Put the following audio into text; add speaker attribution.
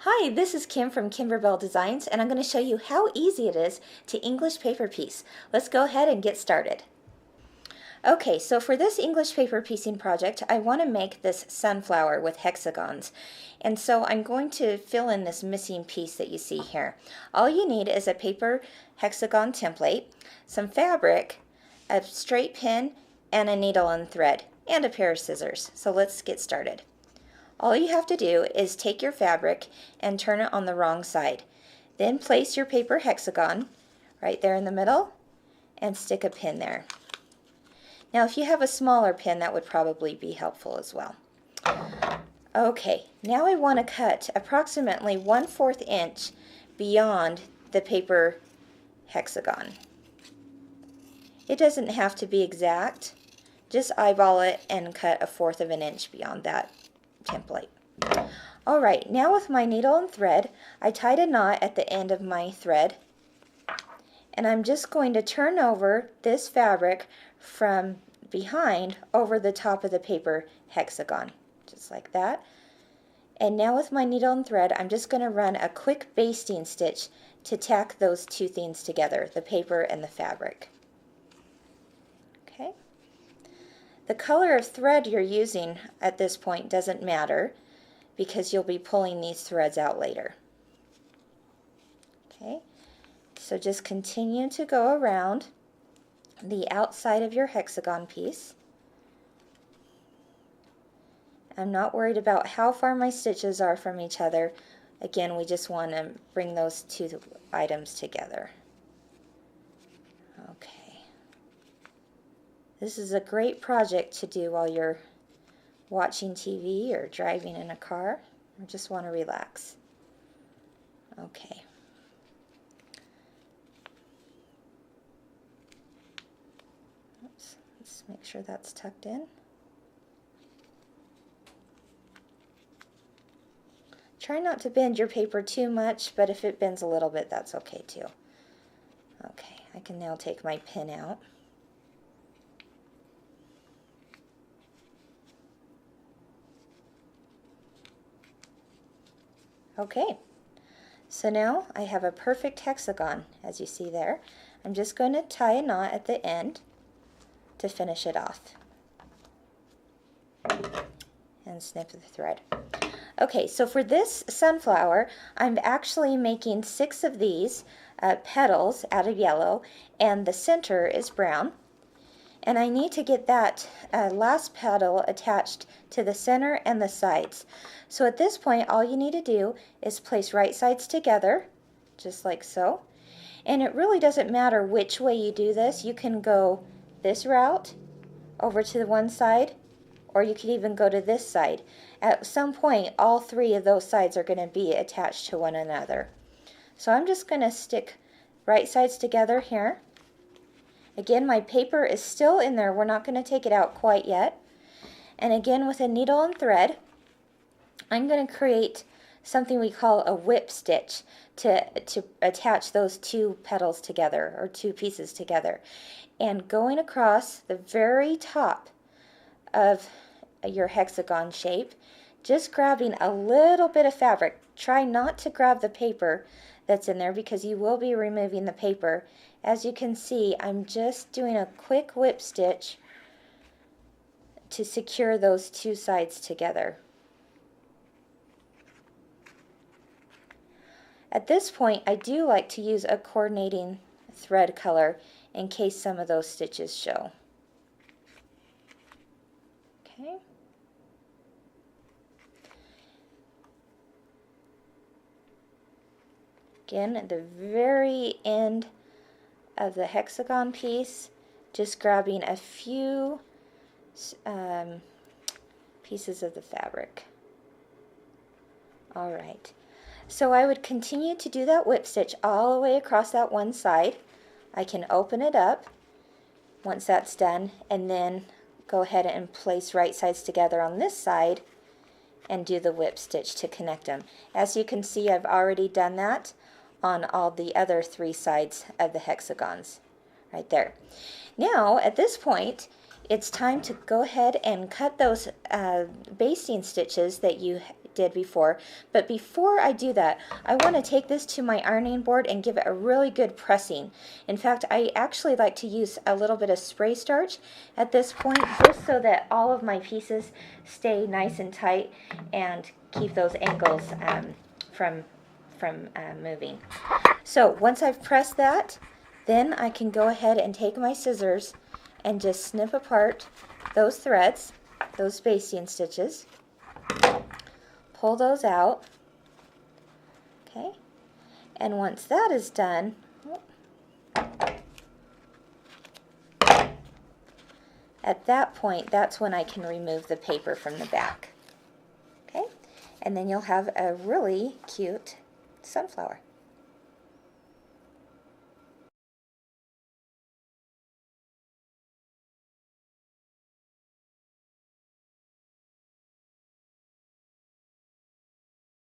Speaker 1: Hi, this is Kim from Kimberbell Designs, and I'm going to show you how easy it is to English paper piece. Let's go ahead and get started. Okay, so for this English paper piecing project, I want to make this sunflower with hexagons. And so I'm going to fill in this missing piece that you see here. All you need is a paper hexagon template, some fabric, a straight pin, and a needle and thread, and a pair of scissors. So let's get started. All you have to do is take your fabric and turn it on the wrong side. Then place your paper hexagon right there in the middle and stick a pin there. Now if you have a smaller pin, that would probably be helpful as well. Okay, now I want to cut approximately 1/4 inch beyond the paper hexagon. It doesn't have to be exact, just eyeball it and cut 1/4 of an inch beyond that template. Alright, now with my needle and thread, I tied a knot at the end of my thread, and I'm just going to turn over this fabric from behind over the top of the paper hexagon, just like that. And now with my needle and thread, I'm just going to run a quick basting stitch to tack those two things together, the paper and the fabric. Okay. The color of thread you're using at this point doesn't matter because you'll be pulling these threads out later. Okay, so just continue to go around the outside of your hexagon piece. I'm not worried about how far my stitches are from each other. Again, we just want to bring those two items together. Okay. This is a great project to do while you're watching TV or driving in a car or just want to relax. Okay. Oops, let's make sure that's tucked in. Try not to bend your paper too much, but if it bends a little bit, that's okay too. Okay, I can now take my pin out. Okay, so now I have a perfect hexagon, as you see there. I'm just going to tie a knot at the end to finish it off. And snip the thread. Okay, so for this sunflower, I'm actually making 6 of these petals out of yellow, and the center is brown. And I need to get that last petal attached to the center and the sides. So at this point, all you need to do is place right sides together, just like so. And it really doesn't matter which way you do this. You can go this route over to the one side, or you could even go to this side. At some point, all 3 of those sides are going to be attached to one another. So I'm just going to stick right sides together here. Again, my paper is still in there. We're not going to take it out quite yet. And again, with a needle and thread, I'm going to create something we call a whip stitch to attach those 2 petals together, or 2 pieces together. And going across the very top of your hexagon shape, just grabbing a little bit of fabric. Try not to grab the paper that's in there because you will be removing the paper. As you can see, I'm just doing a quick whip stitch to secure those 2 sides together. At this point, I do like to use a coordinating thread color in case some of those stitches show. Okay. Again, at the very end of the hexagon piece, just grabbing a few pieces of the fabric. Alright, so I would continue to do that whip stitch all the way across that one side. I can open it up once that's done, and then go ahead and place right sides together on this side and do the whip stitch to connect them. As you can see, I've already done that on all the other 3 sides of the hexagons right there. Now at this point, it's time to go ahead and cut those basting stitches that you did before. But before I do that, I want to take this to my ironing board and give it a really good pressing. In fact, I actually like to use a little bit of spray starch at this point, just so that all of my pieces stay nice and tight and keep those angles from moving. So once I've pressed that, then I can go ahead and take my scissors and just snip apart those threads, those basting stitches, pull those out, okay, and once that is done, at that point, that's when I can remove the paper from the back, okay, and then you'll have a really cute sunflower.